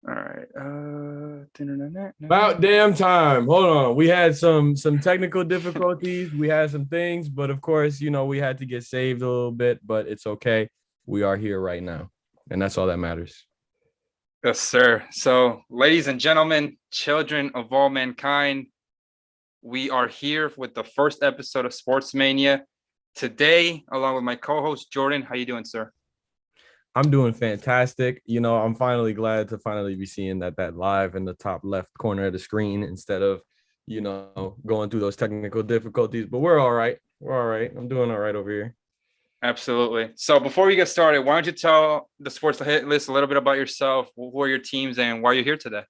All right. About damn time. Hold on. We had some technical difficulties. We had some things, but of course, we had to get saved a little bit, but it's okay. We are here right now, and that's all that matters. Yes, sir. So, ladies and gentlemen, children of all mankind, we are here with the first episode of Sports Mania. Today, along with my co-host Jordan. How you doing, sir? I'm doing fantastic. I'm finally glad to finally be seeing that live in the top left corner of the screen instead of, going through those technical difficulties. But we're all right. We're all right. I'm doing all right over here. Absolutely. So before we get started, why don't you tell the sports hit list a little bit about yourself, who are your teams, and why you're here today?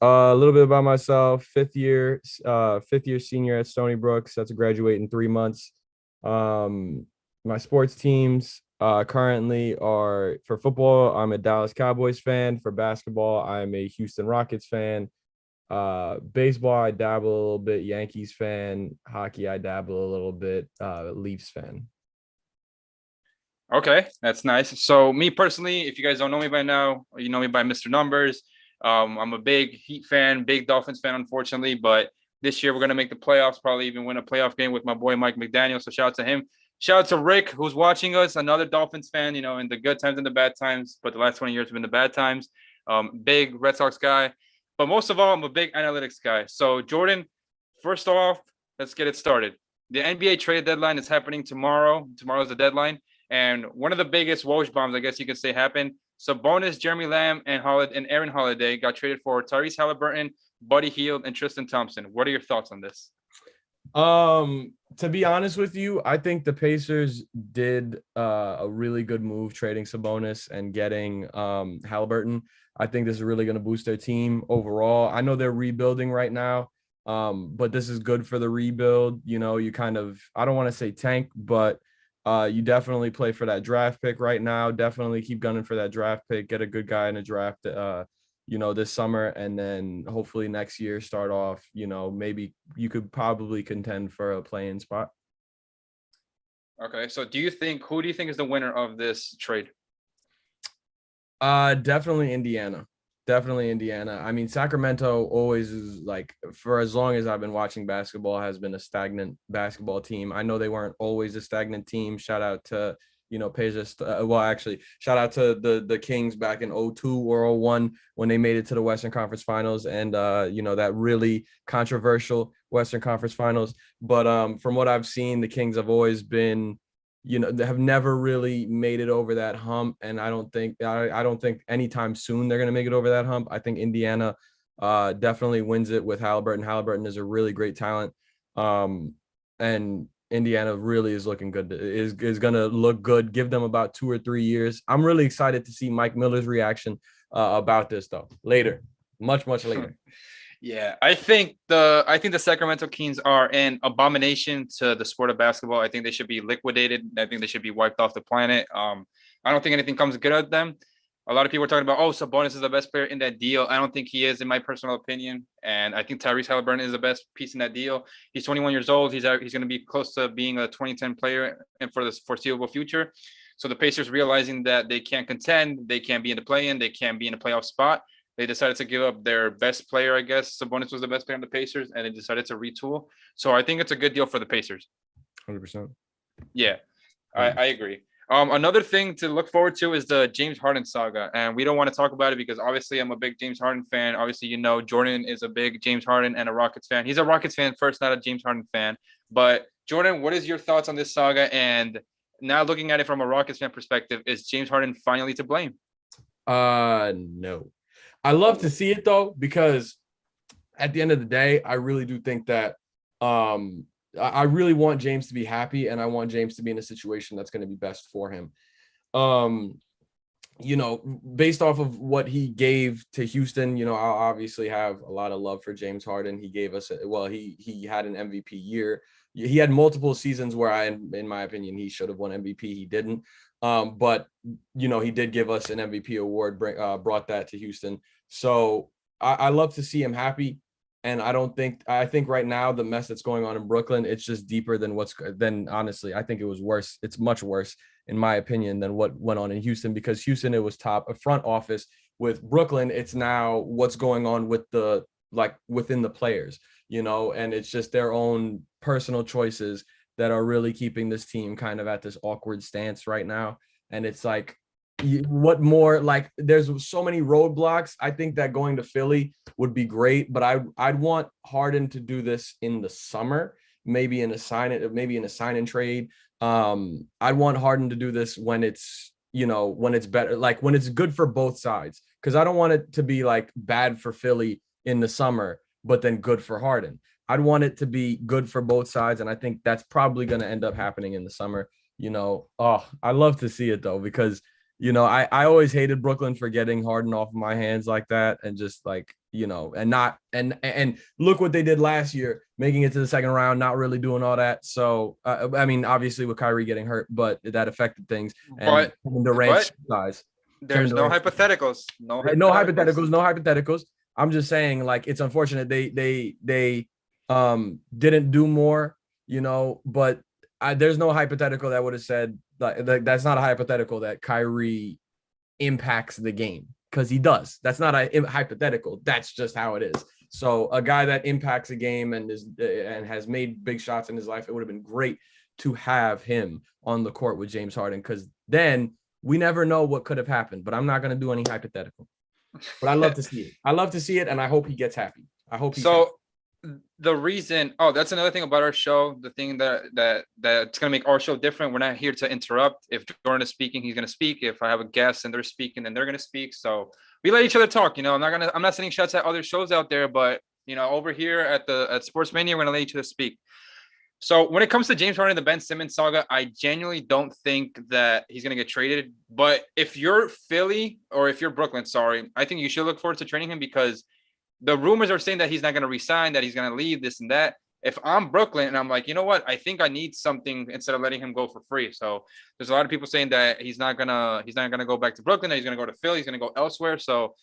A little bit about myself. Fifth year senior at Stony Brook. Set to graduate in 3 months. My sports teams currently are for football. I'm a Dallas Cowboys fan. For basketball, I'm a Houston Rockets fan. Baseball, I dabble a little bit. Yankees fan. Hockey, I dabble a little bit. Leafs fan. Okay, that's nice. So me personally, if you guys don't know me by now, you know me by Mr. Numbers. I'm a big Heat fan, big Dolphins fan, unfortunately, but this year we're gonna make the playoffs, probably even win a playoff game with my boy Mike McDaniel. So shout out to him. Shout out to Rick, who's watching us, another Dolphins fan, in the good times and the bad times, but the last 20 years have been the bad times. Big Red Sox guy. But most of all, I'm a big analytics guy. So Jordan, first off, let's get it started. The NBA trade deadline is happening tomorrow. Tomorrow's the deadline. And one of the biggest Woj bombs, I guess you could say, happened. Sabonis, Jeremy Lamb, and Aaron Holiday got traded for Tyrese Halliburton, Buddy Hield, and Tristan Thompson. What are your thoughts on this? To be honest with you, I think the Pacers did a really good move trading Sabonis and getting Halliburton. I think this is really going to boost their team overall. I know they're rebuilding right now, but this is good for the rebuild. You kind of, I don't want to say tank, but you definitely play for that draft pick right now. Definitely keep gunning for that draft pick. Get a good guy in the draft. This summer, and then hopefully next year start off. Maybe you could probably contend for a play-in spot. Okay, so who do you think is the winner of this trade? Definitely Indiana. Definitely Indiana. I mean, Sacramento always is like, for as long as I've been watching basketball, has been a stagnant basketball team. I know they weren't always a stagnant team. Shout out to, Psg. Shout out to the Kings back in 02 or 01 when they made it to the Western Conference Finals and, that really controversial Western Conference Finals. But from what I've seen, the Kings have always been, they have never really made it over that hump, and I don't think anytime soon they're going to make it over that hump. I think Indiana definitely wins it with Halliburton. Halliburton is a really great talent, and Indiana really is looking good. Is going to look good. Give them about 2 or 3 years. I'm really excited to see Mike Miller's reaction about this though. Later, much later. Yeah, I think the Sacramento Kings are an abomination to the sport of basketball. I think they should be liquidated. I think they should be wiped off the planet. I don't think anything comes good out of them. A lot of people are talking about, Sabonis is the best player in that deal. I don't think he is, in my personal opinion. And I think Tyrese Halliburton is the best piece in that deal. He's 21 years old. He's going to be close to being a 2010 player and for the foreseeable future. So the Pacers realizing that they can't contend, they can't be in the play-in, they can't be in a playoff spot. They decided to give up their best player, I guess. Sabonis was the best player on the Pacers, and they decided to retool. So I think it's a good deal for the Pacers. 100%. Yeah, I agree. Another thing to look forward to is the James Harden saga. And we don't want to talk about it because obviously I'm a big James Harden fan. Obviously, Jordan is a big James Harden and a Rockets fan. He's a Rockets fan first, not a James Harden fan. But Jordan, what is your thoughts on this saga? And now looking at it from a Rockets fan perspective, is James Harden finally to blame? No. I love to see it though, because at the end of the day, I really do think that I really want James to be happy, and I want James to be in a situation that's going to be best for him. Based off of what he gave to Houston, I'll obviously have a lot of love for James Harden. He gave us, he had an MVP year. He had multiple seasons where in my opinion, he should have won MVP. He didn't. But he did give us an MVP award, brought that to Houston. So I love to see him happy. And I think right now the mess that's going on in Brooklyn, it's just deeper than honestly, I think it was worse. It's much worse in my opinion than what went on in Houston, because Houston, it was top. A front office with Brooklyn, it's now what's going on with the like within the players, and it's just their own personal choices that are really keeping this team kind of at this awkward stance right now. And it's like, what more, like there's so many roadblocks. I think that going to Philly would be great, but I'd want Harden to do this in the summer, maybe in a sign and trade. I'd want Harden to do this when it's better, like when it's good for both sides, because I don't want it to be like bad for Philly in the summer but then good for Harden. I'd want it to be good for both sides, and I think that's probably going to end up happening in the summer. I love to see it though, because I always hated Brooklyn for getting Harden off my hands like that, and just like, and look what they did last year, making it to the second round, not really doing all that. So, I mean, obviously with Kyrie getting hurt, but that affected things. And Durant's size. There's no hypotheticals. No hypotheticals. I'm just saying, like, it's unfortunate they didn't do more, but there's no hypothetical that would have said like that's not a hypothetical that Kyrie impacts the game, because he does. That's not a hypothetical. That's just how it is. So a guy that impacts a game and has made big shots in his life, it would have been great to have him on the court with James Harden, because then we never know what could have happened. But I'm not going to do any hypothetical. But I love to see it. I love to see it, and I hope he gets happy. I hope he's happy. The reason, that's another thing about our show. The thing that's gonna make our show different. We're not here to interrupt. If Jordan is speaking, he's gonna speak. If I have a guest and they're speaking, then they're gonna speak. So we let each other talk. I'm not sending shots at other shows out there, but over here at Sports Mania, we're gonna let each other speak. So when it comes to James Harden and the Ben Simmons saga, I genuinely don't think that he's gonna get traded. But if you're Philly or if you're Brooklyn, I think you should look forward to trading him, because the rumors are saying that he's not going to resign, that he's going to leave, this and that. If I'm Brooklyn and I'm like, you know what, I think I need something instead of letting him go for free. So there's a lot of people saying that he's not gonna go back to Brooklyn, that he's going to go to Philly, he's going to go elsewhere. So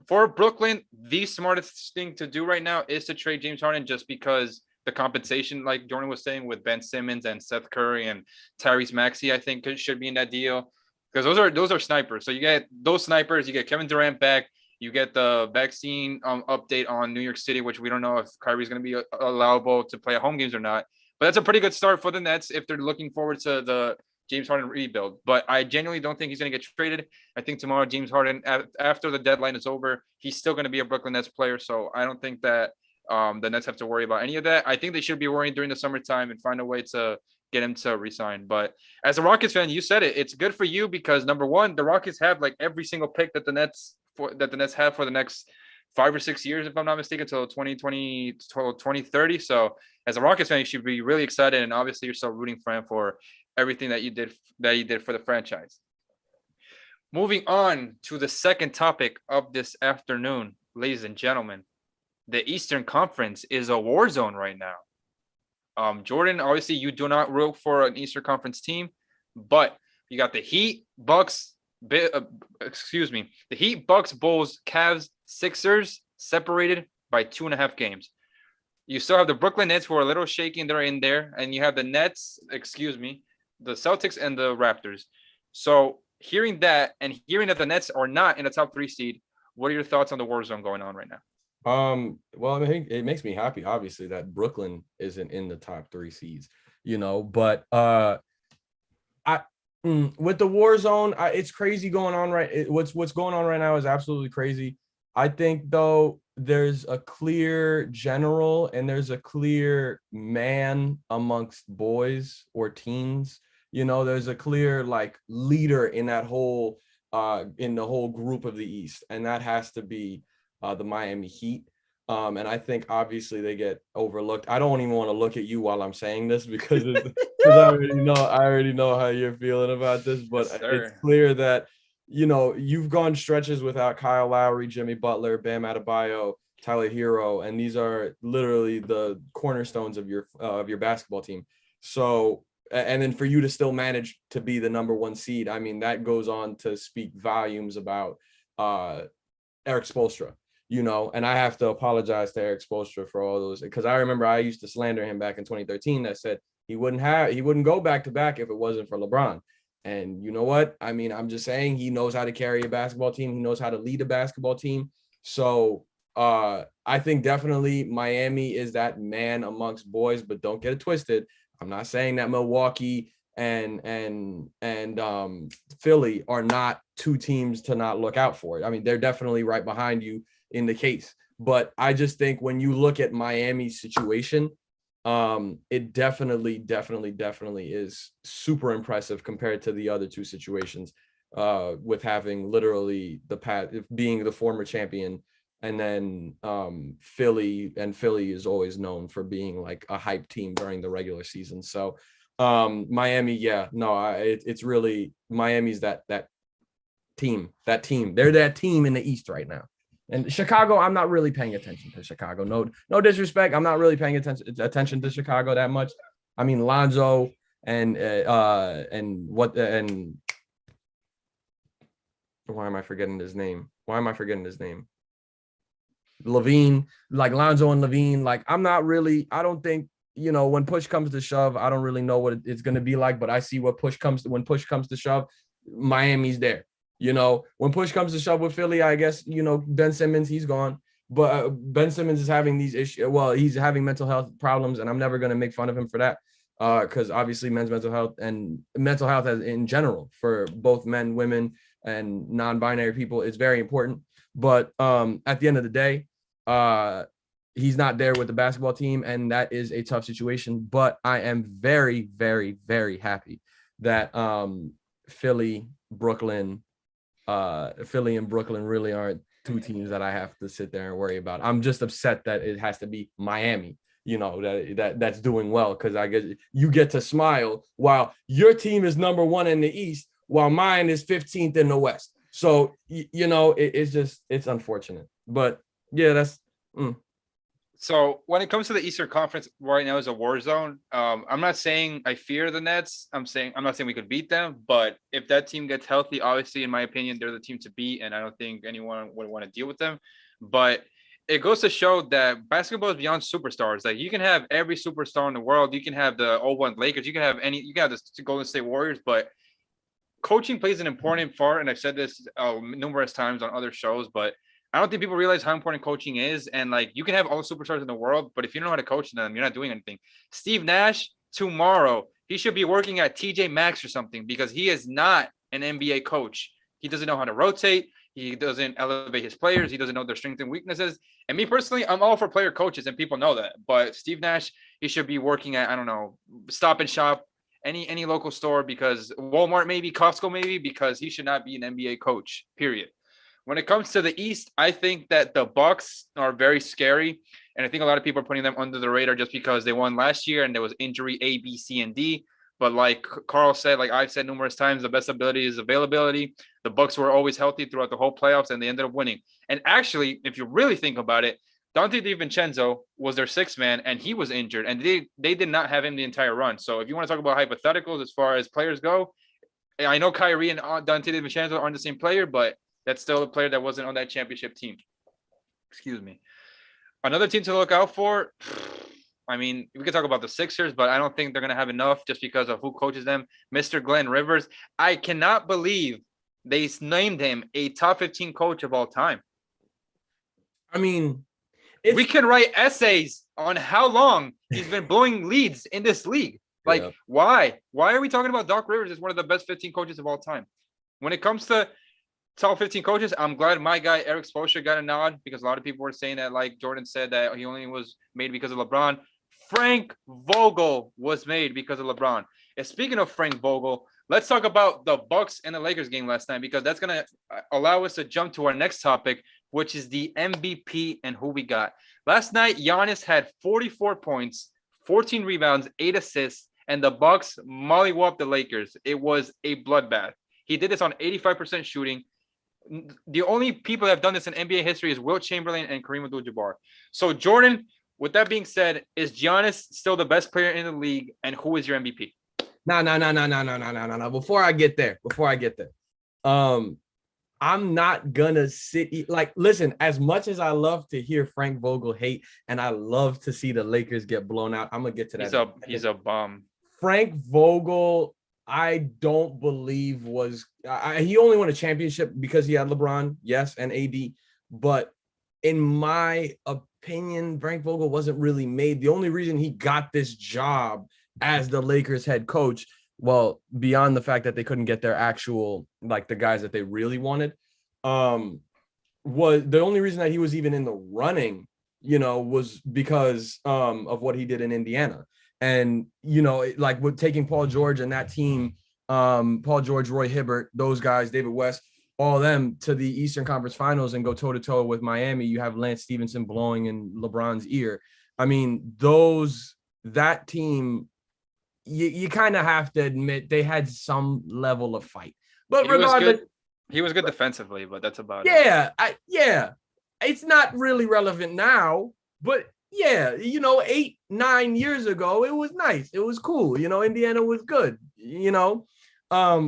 for Brooklyn, the smartest thing to do right now is to trade James Harden, just because the compensation, like Jordan was saying, with Ben Simmons and Seth Curry and Tyrese Maxey, I think should be in that deal, because those are snipers. So you get those snipers, you get Kevin Durant back. You get the vaccine update on New York City, which we don't know if Kyrie's going to be allowable to play at home games or not. But that's a pretty good start for the Nets if they're looking forward to the James Harden rebuild. But I genuinely don't think he's going to get traded. I think tomorrow James Harden, after the deadline is over, he's still going to be a Brooklyn Nets player. So I don't think that the Nets have to worry about any of that. I think they should be worrying during the summertime and find a way to get him to resign. But as a Rockets fan, you said it. It's good for you because, number one, the Rockets have like every single pick that the Nets have for the next 5 or 6 years, if I'm not mistaken, until 2030. So as a Rockets fan, you should be really excited, and obviously you're still rooting for him for everything that he did for the franchise. Moving on to the second topic of this afternoon, ladies and gentlemen, the Eastern Conference is a war zone right now. Jordan, obviously you do not root for an Eastern Conference team, but you got the Heat, Bucks, the Heat, Bucks, Bulls, Cavs, Sixers separated by 2.5 games. You still have the Brooklyn Nets, who are a little shaky, and they're in there, and you have the the Celtics and the Raptors. So hearing that and hearing that the Nets are not in the top 3 seed, what are your thoughts on the war zone going on right now? Well, I mean, it makes me happy, obviously, that Brooklyn isn't in the top 3 seeds, but with the war zone, it's crazy going on, right? What's going on right now is absolutely crazy. I think, though, there's a clear general and there's a clear man amongst boys or teens. There's a clear like leader in that whole in the whole group of the East, and that has to be the Miami Heat. And I think obviously they get overlooked. I don't even want to look at you while I'm saying this because I already know how you're feeling about this, but yes, it's clear that, you've gone stretches without Kyle Lowry, Jimmy Butler, Bam Adebayo, Tyler Hero, and these are literally the cornerstones of your basketball team. So, and then for you to still manage to be the number 1 seed, I mean, that goes on to speak volumes about Eric Spoelstra. And I have to apologize to Eric Spoelstra for all those, because I remember I used to slander him back in 2013 that said he wouldn't go back to back if it wasn't for LeBron. And you know what? I mean, I'm just saying he knows how to carry a basketball team. He knows how to lead a basketball team. So I think definitely Miami is that man amongst boys, but don't get it twisted. I'm not saying that Milwaukee and Philly are not two teams to not look out for. I mean, they're definitely right behind you in the case. But I just think when you look at Miami's situation, it definitely is super impressive compared to the other two situations, with having literally being the former champion, and then Philly is always known for being like a hype team during the regular season. So Miami, it's really Miami's that team. They're that team in the East right now. And Chicago, I'm not really paying attention to Chicago. No disrespect. I'm not really paying attention to Chicago that much. I mean, Lonzo and why am I forgetting his name? Levine, like Lonzo and Levine. Like, I don't think, when push comes to shove, I don't really know what it's going to be like, but I see when push comes to shove, Miami's there. When push comes to shove with Philly, I guess, Ben Simmons, he's gone. But Ben Simmons is having these issues. Well, he's having mental health problems, and I'm never going to make fun of him for that, because obviously men's mental health and mental health in general for both men, women, and non-binary people is very important. But at the end of the day, he's not there with the basketball team, and that is a tough situation. But I am very, very, very happy that Philly and Brooklyn really aren't two teams that I have to sit there and worry about. I'm just upset that it has to be Miami, that's doing well, because I guess you get to smile while your team is number one in the East, while mine is 15th in the West. So, it's unfortunate. But yeah, that's. So when it comes to the Eastern Conference right now is a war zone. I'm not saying I fear the Nets. I'm not saying we could beat them, but if that team gets healthy, obviously, in my opinion, they're the team to beat, and I don't think anyone would want to deal with them. But it goes to show that basketball is beyond superstars. Like, you can have every superstar in the world. You can have the 0-1 Lakers. You can have the Golden State Warriors, but coaching plays an important part. And I've said this numerous times on other shows, but I don't think people realize how important coaching is. And like, you can have all the superstars in the world, but if you don't know how to coach them, you're not doing anything. Steve Nash, tomorrow, he should be working at TJ Maxx or something, because he is not an NBA coach. He doesn't know how to rotate. He doesn't elevate his players. He doesn't know their strengths and weaknesses. And me personally, I'm all for player coaches, and people know that. But Steve Nash, he should be working at, I don't know, Stop and Shop, any local store, because Walmart maybe, Costco maybe, because he should not be an NBA coach, period. When it comes to the East, I think that the Bucks are very scary, and I think a lot of people are putting them under the radar just because they won last year and there was injury A, B, C, and D. But like Carl said, like I've said numerous times, the best ability is availability. The Bucks were always healthy throughout the whole playoffs, and they ended up winning. And actually, if you really think about it, Dante DiVincenzo was their sixth man, and he was injured, and they did not have him the entire run. So if you want to talk about hypotheticals as far as players go, I know Kyrie and Dante DiVincenzo aren't the same player, but that's still a player that wasn't on that championship team. Excuse me. Another team to look out for, I mean, we could talk about the Sixers, but I don't think they're going to have enough just because of who coaches them. Mr. Glenn Rivers. I cannot believe they named him a top 15 coach of all time. I mean, we can write essays on how long he's been blowing leads in this league. Like, yeah. Why? Why are we talking about Doc Rivers as one of the best 15 coaches of all time? When it comes to top 15 coaches, I'm glad my guy Eric Spoelstra got a nod, because a lot of people were saying that, like Jordan said, that he only was made because of LeBron. Frank Vogel was made because of LeBron. And speaking of Frank Vogel, let's talk about the Bucks and the Lakers game last night, because that's going to allow us to jump to our next topic, which is the MVP and who we got. Last night, Giannis had 44 points, 14 rebounds, 8 assists, and the Bucks mollywopped the Lakers. It was a bloodbath. He did this on 85% shooting. The only people that have done this in NBA history is Wilt Chamberlain and Kareem Abdul-Jabbar. So, Jordan, with that being said, is Giannis still the best player in the league, and who is your MVP? No. Before I get there, I'm not gonna listen, as much as I love to hear Frank Vogel hate, and I love to see the Lakers get blown out, I'm gonna get to that. He's a bum. Frank Vogel I don't believe he only won a championship because he had LeBron, yes, and AD. But in my opinion, Frank Vogel wasn't really made. The only reason he got this job as the Lakers head coach, well, beyond the fact that they couldn't get their actual, like the guys that they really wanted, was the only reason that he was even in the running, was because of what he did in Indiana. And, like with taking Paul George and that team, Paul George, Roy Hibbert, those guys, David West, all of them to the Eastern Conference Finals and go toe-to-toe with Miami. You have Lance Stevenson blowing in LeBron's ear. I mean, that team, you kind of have to admit they had some level of fight. But regardless, he was good defensively, but that's about it. Yeah. It's not really relevant now, but yeah, 8-9 years ago, it was nice. It was cool. Indiana was good,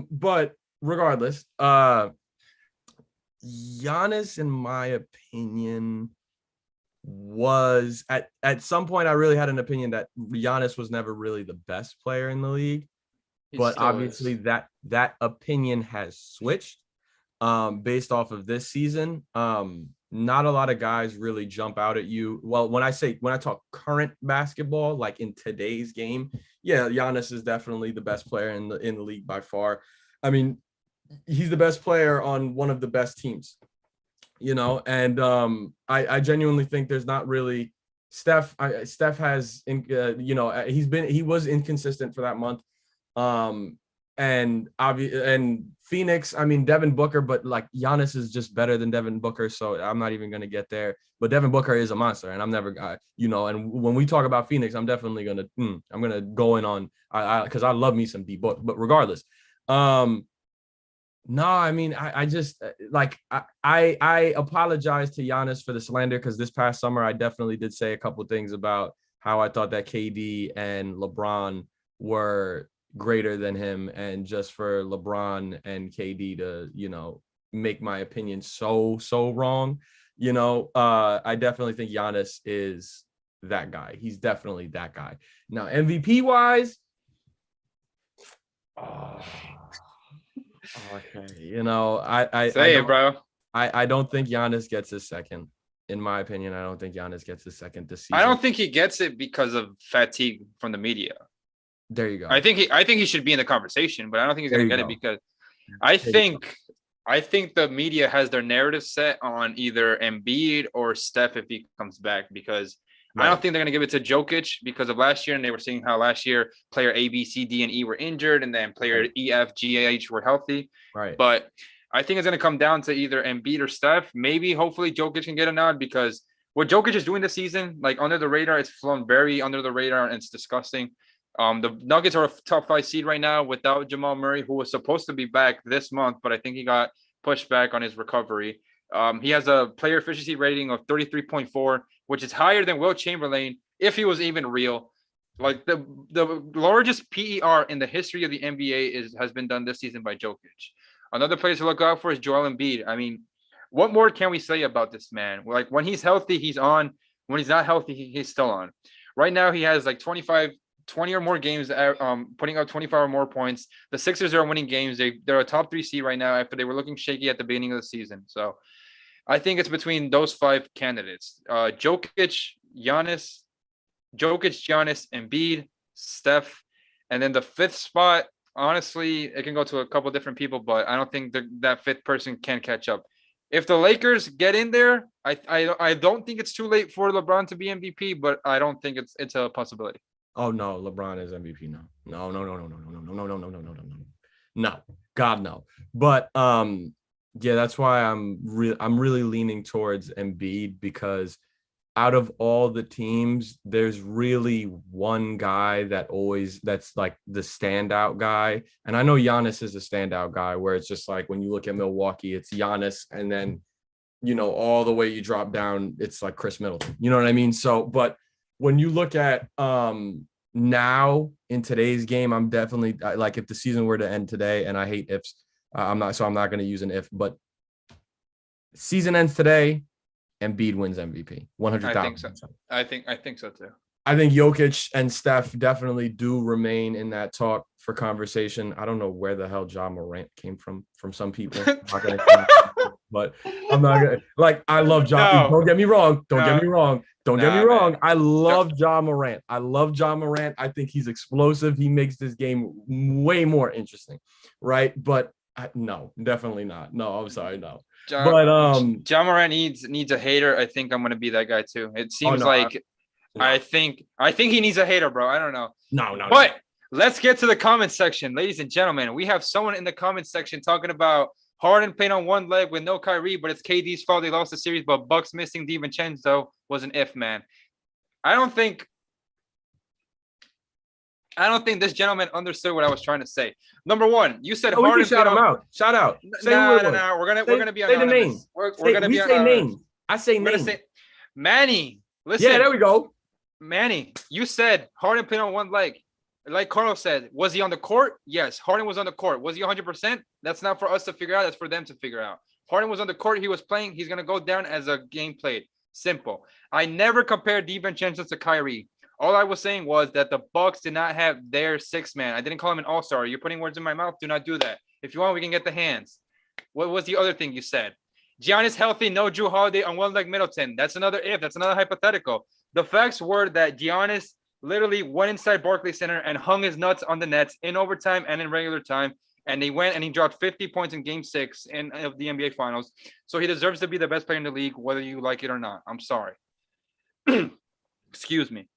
but regardless, Giannis, in my opinion, was at some point, I really had an opinion that Giannis was never really the best player in the league, but obviously that opinion has switched based off of this season. Not a lot of guys really jump out at you. Well, when I talk current basketball, like in today's game, yeah, Giannis is definitely the best player in the league by far. I mean, he's the best player on one of the best teams, and I genuinely think there's not really Steph has, he was inconsistent for that month. And Phoenix, I mean, Devin Booker, but like Giannis is just better than Devin Booker. So I'm not even going to get there, but Devin Booker is a monster and I'm never, and when we talk about Phoenix, I'm definitely going to go in on, cause I love me some D Book, but regardless, no, I mean, I just like, I apologize to Giannis for the slander. Cause this past summer, I definitely did say a couple things about how I thought that KD and LeBron were greater than him, and just for LeBron and KD to make my opinion so wrong, I definitely think Giannis is that guy. He's definitely that guy. Now MVP wise, okay, bro. I don't think Giannis gets his second. In my opinion, I don't think Giannis gets his second this season. I don't think he gets it because of fatigue from the media. There you go. I think he should be in the conversation, but I don't think he's going to get it because I think the media has their narrative set on either Embiid or Steph if he comes back, because I don't think they're going to give it to Jokic because of last year, and they were seeing how last year player A, B, C, D, and E were injured, and then player E, F, G, H were healthy. Right. But I think it's going to come down to either Embiid or Steph. Maybe, hopefully, Jokic can get a nod, because what Jokic is doing this season, like under the radar, it's flown very under the radar, and it's disgusting. The Nuggets are a top 5 seed right now without Jamal Murray, who was supposed to be back this month, but I think he got pushed back on his recovery. He has a player efficiency rating of 33.4, which is higher than Wilt Chamberlain if he was even real. Like the largest PER in the history of the NBA has been done this season by Jokic. Another player to look out for is Joel Embiid. I mean, what more can we say about this man? Like when he's healthy, he's on. When he's not healthy, he's still on. Right now, he has like 20 or more games, putting up 25 or more points. The Sixers are winning games. They're a top 3 seed right now after they were looking shaky at the beginning of the season. So I think it's between those 5 candidates: Jokic, Giannis, Embiid, Steph, and then the 5th spot. Honestly, it can go to a couple different people, but I don't think that 5th person can catch up. If the Lakers get in there, I don't think it's too late for LeBron to be MVP, but I don't think it's a possibility. Oh no, LeBron is MVP now. No. No, God no. But yeah, that's why I'm really leaning towards Embiid, because out of all the teams, there's really one guy that's like the standout guy. And I know Giannis is a standout guy, where it's just like when you look at Milwaukee, it's Giannis, and then all the way you drop down, it's like Chris Middleton. You know what I mean? So, but when you look at now in today's game, I'm definitely like, if the season were to end today, and I hate ifs, I'm not going to use an if, but season ends today, Embiid wins MVP. 100,000%. I think so too. I think Jokic and Steph definitely do remain in that talk for conversation. I don't know where the hell Ja Morant came from some people. I'm not gonna but I'm not gonna like I love Ja. No. Don't get me wrong. Don't No. get me wrong. Don't get me Nah, wrong. man. I love Ja Morant. I love Ja Morant. I think he's explosive. He makes this game way more interesting, right? But no, definitely not. No, I'm sorry, no. But Ja Morant needs a hater. I think I'm gonna be that guy too. It seems like I think he needs a hater, bro. I don't know. No. But let's get to the comment section, ladies and gentlemen. We have someone in the comment section talking about Harden playing on one leg with no Kyrie, but it's KD's fault they lost the series. But Bucks missing DiVincenzo was an if, man. I don't think this gentleman understood what I was trying to say. Number one, you said Harden. We can shout him out. Shout out. No. We're gonna be anonymous. Say the names. We're gonna be say names. I say names. Manny. Listen. Yeah, there we go. Manny, you said Harden played on one leg. Like Carlos said, was he on the court? Yes, Harden was on the court. Was he 100%? That's not for us to figure out. That's for them to figure out. Harden was on the court. He was playing. He's going to go down as a game played. Simple. I never compared DiVincenzo to Kyrie. All I was saying was that the Bucks did not have their sixth man. I didn't call him an all-star. You're putting words in my mouth. Do not do that. If you want, we can get the hands. What was the other thing you said? Giannis healthy, no Drew Holiday on one leg Middleton. That's another if. That's another hypothetical. The facts were that Giannis literally went inside Barclays Center and hung his nuts on the Nets in overtime and in regular time. And he went and he dropped 50 points in game 6 of the NBA Finals. So he deserves to be the best player in the league, whether you like it or not. I'm sorry. Excuse me.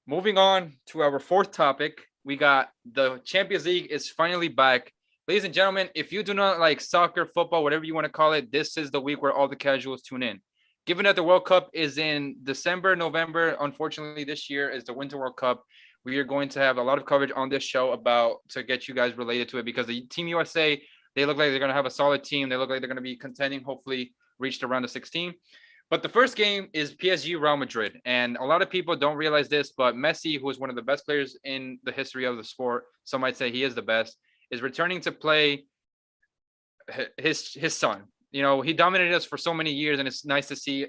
Moving on to our fourth topic, we got the Champions League is finally back. Ladies and gentlemen, if you do not like soccer, football, whatever you want to call it, this is the week where all the casuals tune in. Given that the World Cup is in December, November, unfortunately this year is the Winter World Cup. We are going to have a lot of coverage on this show to get you guys related to it because the Team USA, they look like they're going to have a solid team. They look like they're going to be contending, hopefully reach the round of 16. But the first game is PSG Real Madrid. And a lot of people don't realize this, but Messi, who is one of the best players in the history of the sport, some might say he is the best, is returning to play his son. You know, he dominated us for so many years, and it's nice to see.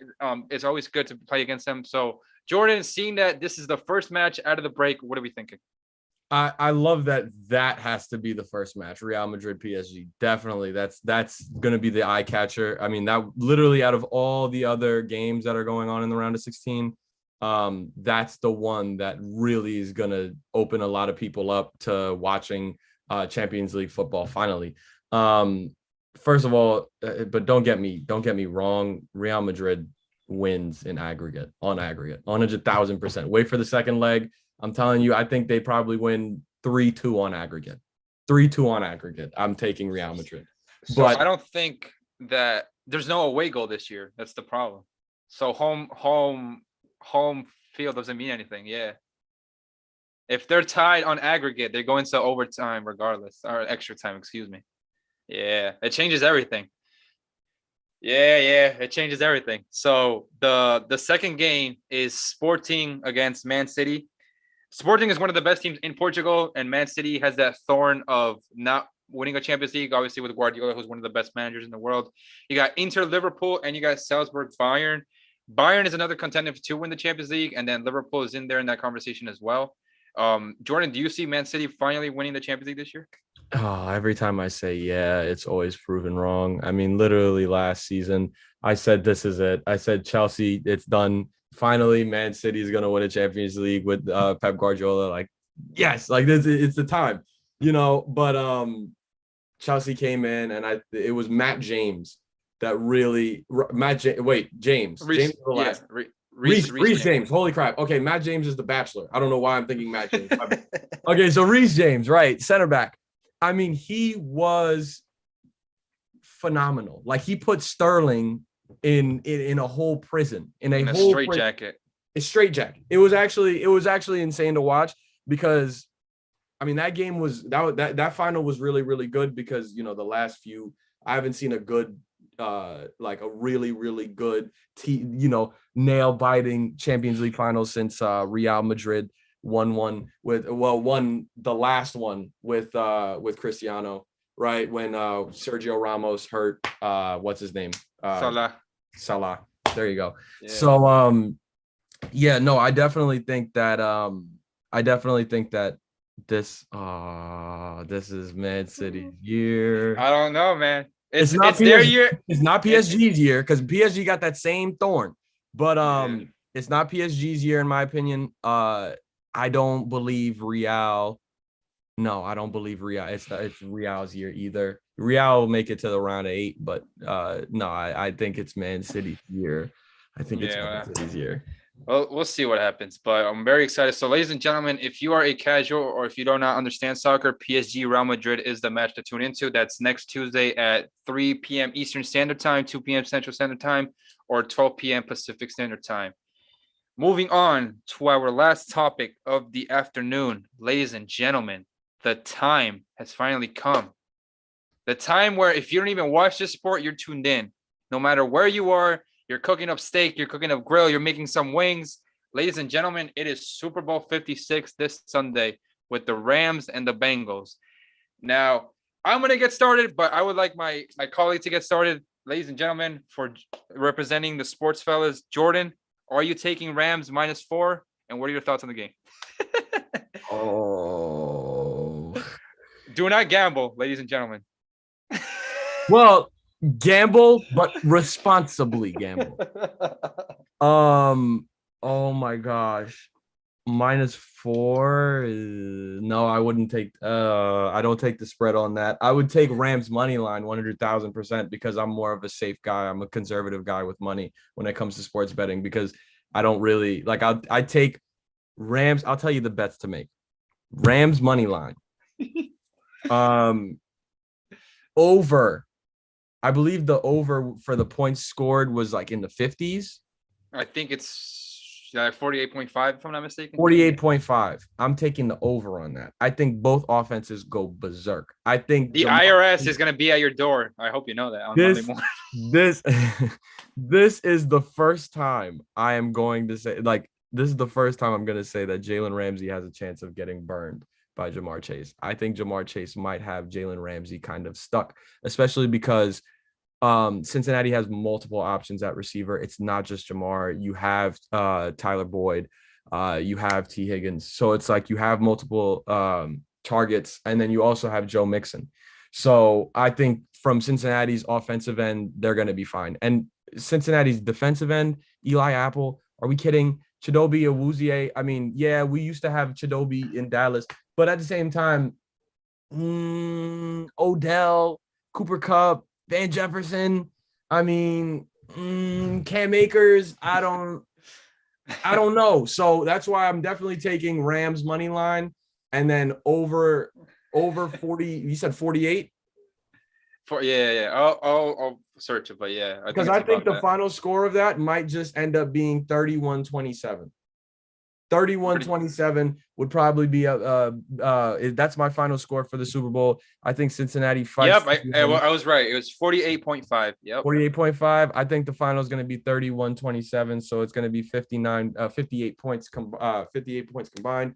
It's always good to play against him. So, Jordan, seeing that this is the first match out of the break, what are we thinking? I love that has to be the first match, Real Madrid PSG. Definitely, that's going to be the eye catcher. I mean, that literally out of all the other games that are going on in the round of 16, that's the one that really is going to open a lot of people up to watching Champions League football finally. First of all, but don't get me wrong. Real Madrid wins on aggregate, 100,000%. Wait for the second leg. I'm telling you, I think they probably win 3-2 on aggregate. 3-2 on aggregate. I'm taking Real Madrid. So I don't think that there's no away goal this year. That's the problem. So home field doesn't mean anything. Yeah. If they're tied on aggregate, they're going to overtime regardless, or extra time, excuse me. Yeah, it changes everything. Yeah, it changes everything. So the second game is Sporting against Man City. Sporting is one of the best teams in Portugal, and Man City has that thorn of not winning a Champions League, obviously with Guardiola, who's one of the best managers in the world. You got Inter, Liverpool, and you got Salzburg, Bayern. Bayern is another contender to win the Champions League, and then Liverpool is in there in that conversation as well. Jordan, do you see Man City finally winning the Champions League this year? Oh, every time I say yeah, it's always proven wrong. I mean, literally last season, I said this is it. I said Chelsea, it's done. Finally, Man City is going to win a Champions League with Pep Guardiola. Like, yes, like this, it's the time, you know. But Chelsea came in, and it was Matt James that really James. James the last. Reece James. Holy crap. Okay, Matt James is the Bachelor. I don't know why I'm thinking Matt James. Okay, so Reece James, right, center back. I mean, he was phenomenal. Like, he put Sterling in a whole prison, in a whole straight jacket. A straight jacket. It was actually insane to watch because, I mean, that game was that final was really, really good because, you know, the last few, I haven't seen a good like a really, really good nail biting Champions League final since Real Madrid won the last one with Cristiano, right, when Sergio Ramos hurt what's his name, Salah. There you go. Yeah. So Yeah, no, I definitely think that this this is Man City's year. I don't know, man. It's It's not it's their PSG. year. It's not It, PSG's year because PSG got that same thorn. But yeah. it's not PSG's year in my opinion. I don't believe Real. No, I don't believe Real. It's Real's year either. Real will make it to the round of 8, but no, I think it's Man City's year. I think it's Man Yeah. City's year. Well, we'll see what happens, but I'm very excited. So, ladies and gentlemen, if you are a casual or if you do not understand soccer, PSG Real Madrid is the match to tune into. That's next Tuesday at 3 p.m. Eastern Standard Time, 2 p.m. Central Standard Time, or 12 p.m. Pacific Standard Time. Moving on to our last topic of the afternoon, ladies and gentlemen, the time has finally come. The time where if you don't even watch this sport, you're tuned in. No matter where you are, you're cooking up steak, you're cooking up grill, you're making some wings. Ladies and gentlemen, it is Super Bowl 56 this Sunday with the Rams and the Bengals. Now, I'm going to get started, but I would like my colleague to get started. Ladies and gentlemen, for representing the sports fellas, Jordan, are you taking Rams -4? And what are your thoughts on the game? Oh. Do not gamble, ladies and gentlemen. Well, gamble, but responsibly gamble. Oh my gosh. -4. No, I wouldn't take I don't take the spread on that. I would take Rams money line 100,000% because I'm more of a safe guy. I'm a conservative guy with money when it comes to sports betting because I don't really like I take Rams. I'll tell you the bets to make. Rams money line. Over. I believe the over for the points scored was like in the 50s. I think it's 48.5, if I'm not mistaken. 48.5. I'm taking the over on that. I think both offenses go berserk. I think the IRS is going to be at your door. I hope you know that on Monday morning. This is the first time I am going to say, like, this is the first time I'm going to say that Jalen Ramsey has a chance of getting burned by Jamar Chase. I think Jamar Chase might have Jalen Ramsey kind of stuck, especially because Cincinnati has multiple options at receiver. It's not just Jamar. You have Tyler Boyd. You have T. Higgins. So it's like you have multiple targets, and then you also have Joe Mixon. So I think from Cincinnati's offensive end, they're going to be fine. And Cincinnati's defensive end, Eli Apple, are we kidding? Chidobe Awuzie. I mean, yeah, we used to have Chidobe in Dallas, but at the same time, Odell, Cooper Kupp, Van Jefferson. I mean, Cam Akers. I don't know. So that's why I'm definitely taking Rams money line, and then over 40. You said 48. Yeah. I'll search it, but yeah, Because I think the final score of that might just end up being 31-27. 31-27 would probably be that's my final score for the Super Bowl. I think Cincinnati fights. Yep, I was right. It was 48.5. Yep. 48.5. I think the final is going to be 31-27, so it's going to be 58 points 58 points combined.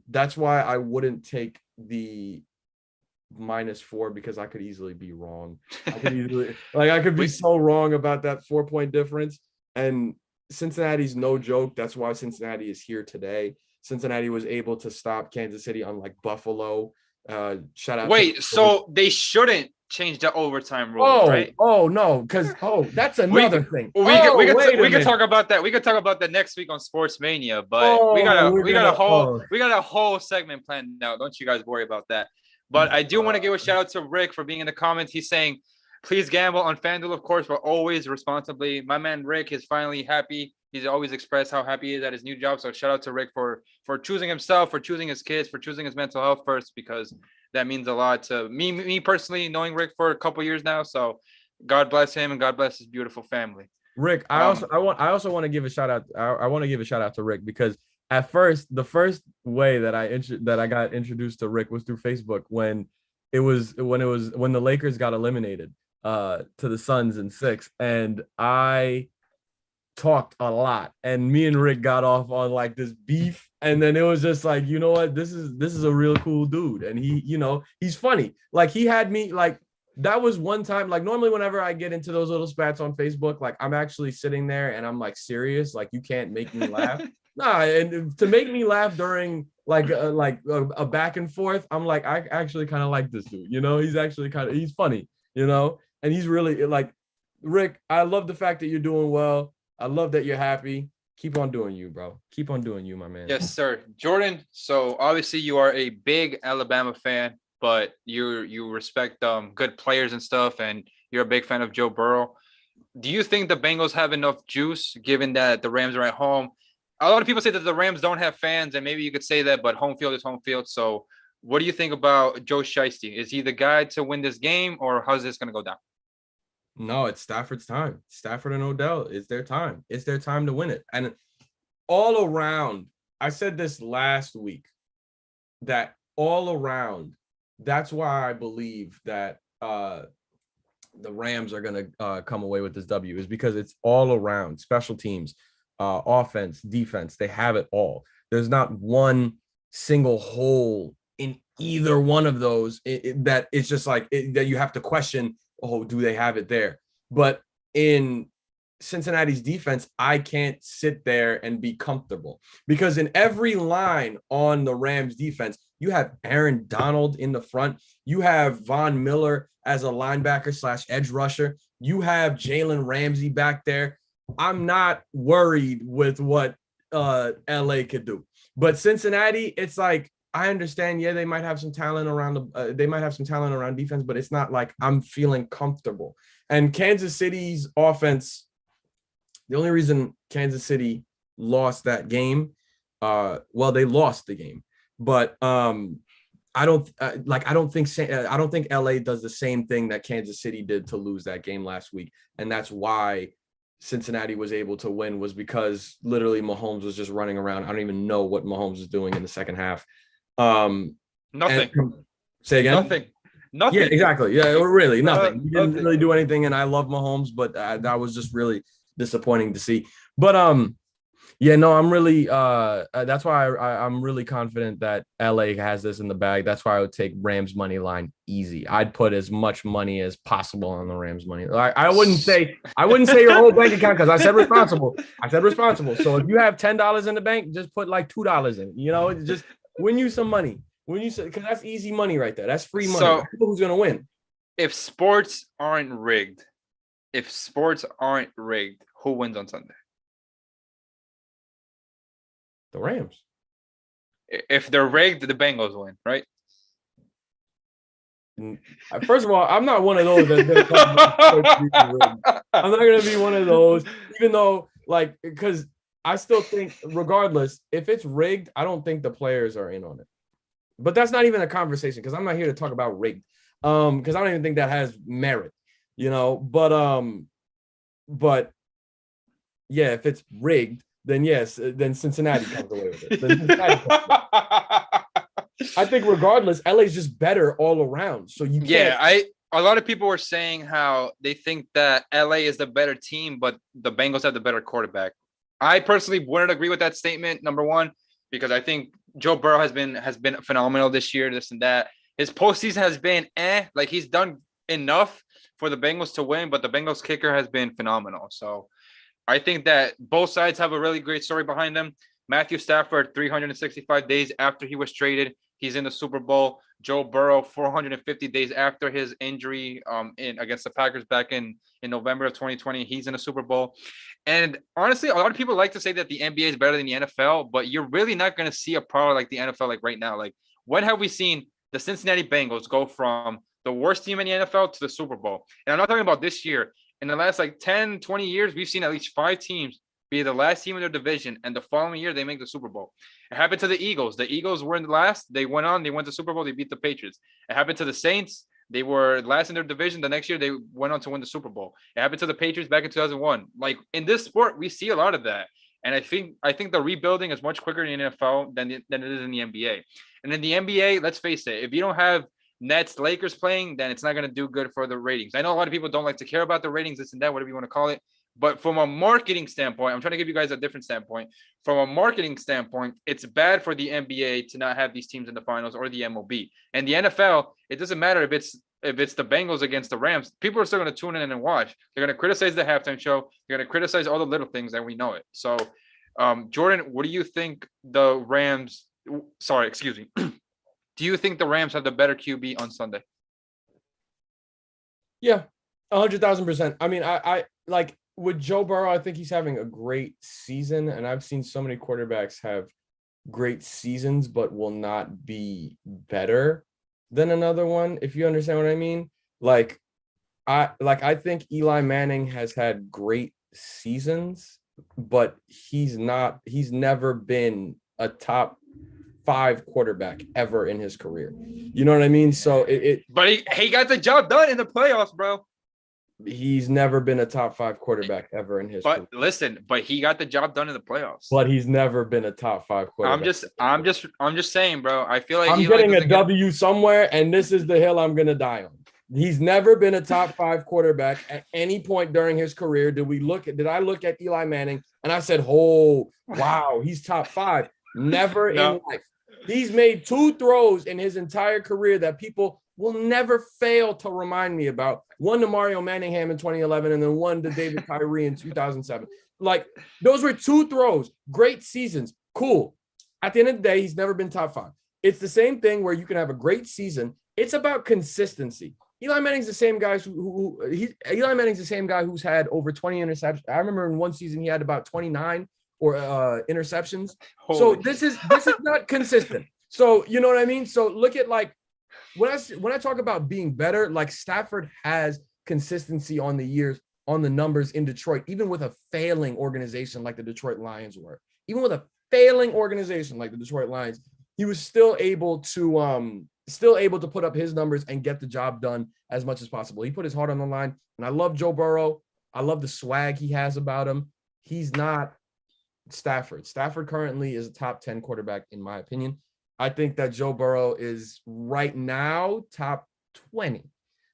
That's why I wouldn't take the -4 because I could easily be wrong. I could be so wrong about that 4-point difference. And Cincinnati's no joke. That's why Cincinnati is here today. Cincinnati was able to stop Kansas City, unlike Buffalo. Shout out. Wait, so they shouldn't change the overtime rules, right? Oh no, because that's another thing. We can talk about that. We can talk about that next week on Sports Mania, but we got a whole segment planned out. Don't you guys worry about that. But I do want to give a shout out to Rick for being in the comments. He's saying, please gamble on FanDuel, of course, but always responsibly. My man Rick is finally happy. He's always expressed how happy he is at his new job. So shout out to Rick for choosing himself, for choosing his kids, for choosing his mental health first, because that means a lot to me personally, knowing Rick for a couple years now. So God bless him and God bless his beautiful family. Rick, I also want to give a shout out. I want to give a shout out to Rick because at first, the first way that I got introduced to Rick was through Facebook when the Lakers got eliminated to the Suns in 6, and I talked a lot, and me and Rick got off on like this beef, and then it was just like, you know what, this is a real cool dude, and he, you know, he's funny. Like he had me like that was one time. Like normally, whenever I get into those little spats on Facebook, like I'm actually sitting there and I'm like serious. Like you can't make me laugh. Nah, and to make me laugh during like a back and forth, I'm like I actually kind of like this dude. You know, he's funny. You know, and he's really like Rick. I love the fact that you're doing well. I love that you're happy. Keep on doing you, bro. Keep on doing you, my man. Yes, sir. Jordan, so obviously you are a big Alabama fan, but you respect good players and stuff, and you're a big fan of Joe Burrow. Do you think the Bengals have enough juice given that the Rams are at home? A lot of people say that the Rams don't have fans, and maybe you could say that, but home field is home field. So what do you think about Joe Shiesty? Is he the guy to win this game, or how's this going to go down? No, it's Stafford's time. Stafford and Odell, it's their time. It's their time to win it. And all around, I said this last week, that all around, that's why I believe that the Rams are going to come away with this W, is because it's all around. Special teams, offense, defense, they have it all. There's not one single hole in either one of those that it's just like that you have to question, oh, do they have it there? But in Cincinnati's defense, I can't sit there and be comfortable, because in every line on the Rams defense, you have Aaron Donald in the front. You have Von Miller as a linebacker / edge rusher. You have Jalen Ramsey back there. I'm not worried with what LA could do. But Cincinnati, it's like, I understand, yeah, they might have some talent around defense, but it's not like I'm feeling comfortable. And Kansas City's offense, the only reason Kansas City lost that game, they lost the game, but I don't think LA does the same thing that Kansas City did to lose that game last week, and that's why Cincinnati was able to win, was because literally Mahomes was just running around. I don't even know what Mahomes was doing in the second half. Nothing. Say again. Nothing. Yeah, exactly. Yeah, really nothing. He didn't Nothing. really do anything, and I love Mahomes, but that was just really disappointing to see. But yeah, no, I'm really that's why I'm really confident that LA has this in the bag. That's why I would take Rams money line easy. I'd put as much money as possible on the Rams money. Like I wouldn't say your whole bank account, because I said responsible. So if you have $10 in the bank, just put like $2 in. You know, just win you some money. Because that's easy money right there. That's free money. So who's gonna win? If sports aren't rigged, who wins on Sunday? The Rams. If they're rigged, the Bengals win, right? First of all, I'm not one of those. I'm not gonna be one of those, even though, like, because I still think, regardless, if it's rigged, I don't think the players are in on it. But that's not even a conversation, because I'm not here to talk about rigged. Because I don't even think that has merit, you know. But yeah, if it's rigged, then yes, then Cincinnati comes away with it. I think regardless, LA's just better all around. So you can't. Yeah, a lot of people were saying how they think that LA is the better team, but the Bengals have the better quarterback. I personally wouldn't agree with that statement, number one, because I think Joe Burrow has been phenomenal this year, this and that. His postseason has been like he's done enough for the Bengals to win, but the Bengals kicker has been phenomenal. So I think that both sides have a really great story behind them. Matthew Stafford, 365 days after he was traded, he's in the Super Bowl. Joe Burrow, 450 days after his injury against the Packers back in November of 2020, he's in the Super Bowl. And honestly, a lot of people like to say that the NBA is better than the NFL, but you're really not going to see a power like the NFL like right now. Like, when have we seen the Cincinnati Bengals go from the worst team in the NFL to the Super Bowl? And I'm not talking about this year. In the last 10, 20 years, we've seen at least 5 teams be the last team in their division, and the following year they make the Super Bowl. It happened to the Eagles. The Eagles were in the last. They went to Super Bowl. They beat the Patriots. It happened to the Saints. They were last in their division. The next year they went on to win the Super Bowl. It happened to the Patriots back in 2001. Like, in this sport, we see a lot of that. And I think the rebuilding is much quicker in the NFL than it is in the NBA. And in the NBA, let's face it, if you don't have Nets, Lakers playing, then it's not going to do good for the ratings. I know a lot of people don't like to care about the ratings, this and that, whatever you want to call it. But from a marketing standpoint, I'm trying to give you guys a different standpoint. From a marketing standpoint, it's bad for the NBA to not have these teams in the finals, or the MLB. And the NFL, it doesn't matter if it's if it's the Bengals against the Rams, people are still going to tune in and watch. They're going to criticize the halftime show. They're going to criticize all the little things, and we know it. So, Jordan, what do you think the Rams? Sorry, excuse me. Do you think the Rams have the better QB on Sunday? Yeah, 100,000%. I mean, I like with Joe Burrow. I think he's having a great season, and I've seen so many quarterbacks have great seasons, but will not be better than another one. If you understand what I mean, I think Eli Manning has had great seasons, but he's never been a top 5 quarterback ever in his career. You know what I mean? So but he got the job done in the playoffs, bro. He's never been a top 5 quarterback ever in his career. But he got the job done in the playoffs. But he's never been a top 5 quarterback. I'm just saying, bro. I feel like I'm getting a W somewhere, and this is the hill I'm gonna die on. He's never been a top 5 quarterback at any point during his career. Did I look at Eli Manning and I said, oh wow, he's top 5? Never in life. He's made 2 throws in his entire career that people will never fail to remind me about. One to Mario Manningham in 2011, and then one to David Tyree in 2007. Like, those were 2 throws. Great seasons. Cool. At the end of the day, he's never been top 5. It's the same thing where you can have a great season. It's about consistency. Eli Manning's the same guy Eli Manning's the same guy who's had over 20 interceptions. I remember in one season he had about 29 interceptions. So this is not consistent. So you know what I mean? So look at like when I talk about being better, like Stafford has consistency on the numbers in Detroit, even with a failing organization like the Detroit Lions were. Even with a failing organization like the Detroit Lions, he was still able to put up his numbers and get the job done as much as possible. He put his heart on the line. And I love Joe Burrow. I love the swag he has about him. He's not Stafford. Stafford currently is a top 10 quarterback, in my opinion. I think that Joe Burrow is right now top 20.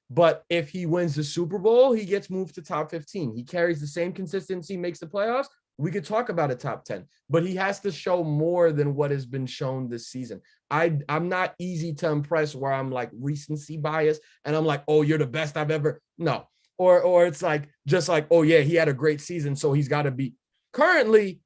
But if he wins the Super Bowl, he gets moved to top 15. He carries the same consistency, makes the playoffs. We could talk about a top 10, but he has to show more than what has been shown this season. I'm not easy to impress where I'm like recency bias and I'm like, oh, you're the best I've ever. No. Or it's like, just like, oh yeah, he had a great season, so he's got to be. Currently,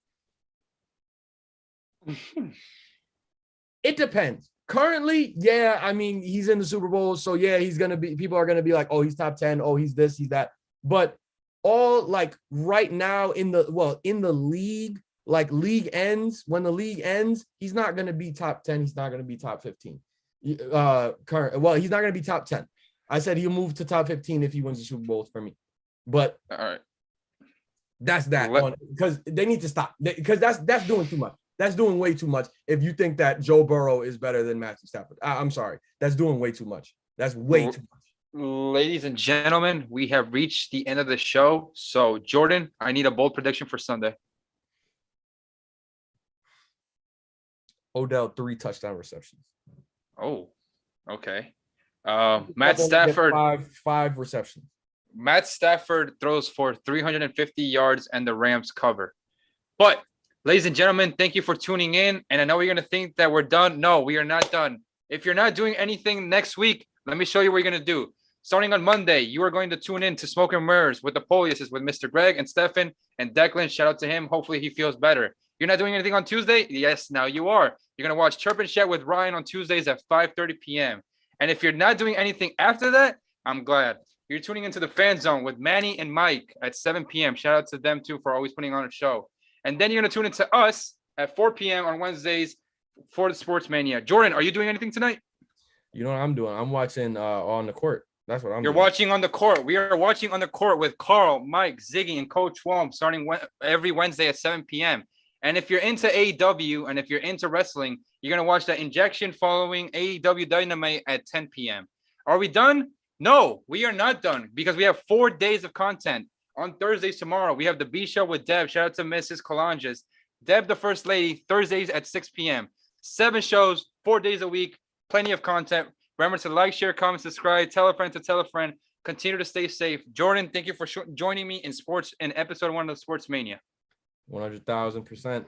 it depends. Currently, yeah, I mean, he's in the Super Bowl, so yeah, people are going to be like, oh, he's top 10, oh, he's this, he's that. But all like right now in the league, like league ends, when the league ends, he's not going to be top 10. He's not going to be top 15. He's not going to be top 10. I said he'll move to top 15 if he wins the Super Bowl for me. But all right, that's that. Because they need to stop. Because that's doing too much. That's doing way too much. If you think that Joe Burrow is better than Matthew Stafford, I'm sorry. That's doing way too much. That's way too much. Ladies and gentlemen, we have reached the end of the show. So, Jordan, I need a bold prediction for Sunday. Odell, 3 touchdown receptions. Oh, okay. Matt Stafford, 5 receptions. Matt Stafford throws for 350 yards and the Rams cover. But, ladies and gentlemen, thank you for tuning in. And I know you're going to think that we're done. No, we are not done. If you're not doing anything next week, let me show you what you're going to do. Starting on Monday, you are going to tune in to Smoke and Mirrors with the Poliuses with Mr. Greg and Stefan and Declan. Shout out to him. Hopefully he feels better. You're not doing anything on Tuesday? Yes, now you are. You're going to watch Chirp and Chat with Ryan on Tuesdays at 5:30 p.m. And if you're not doing anything after that, I'm glad. You're tuning into the Fan Zone with Manny and Mike at 7 p.m. Shout out to them, too, for always putting on a show. And then you're going to tune into us at 4 p.m. on Wednesdays for the Sports Mania. Jordan, are you doing anything tonight? You know what I'm doing? I'm watching On the Court. That's what I'm doing. You're watching On the Court. We are watching On the Court with Carl, Mike, Ziggy, and Coach Wom starting every Wednesday at 7 p.m. And if you're into AEW and if you're into wrestling, you're going to watch the Injection following AEW Dynamite at 10 p.m. Are we done? No, we are not done because we have 4 days of content. On Thursdays tomorrow, we have the B Show with Deb. Shout out to Mrs. Colanges. Deb, the First Lady, Thursdays at 6 p.m. 7 shows, 4 days a week, plenty of content. Remember to like, share, comment, subscribe, tell a friend to tell a friend. Continue to stay safe. Jordan, thank you for joining me in episode 1 of the Sports Mania. 100,000%.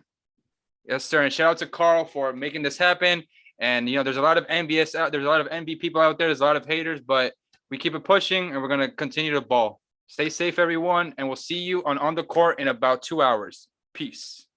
Yes, sir. And shout out to Carl for making this happen. And, there's a lot of NBS out. There's a lot of NB people out there. There's a lot of haters, but We keep it pushing, and we're gonna continue to ball. Stay safe, everyone, and we'll see you on the court in about 2 hours. Peace.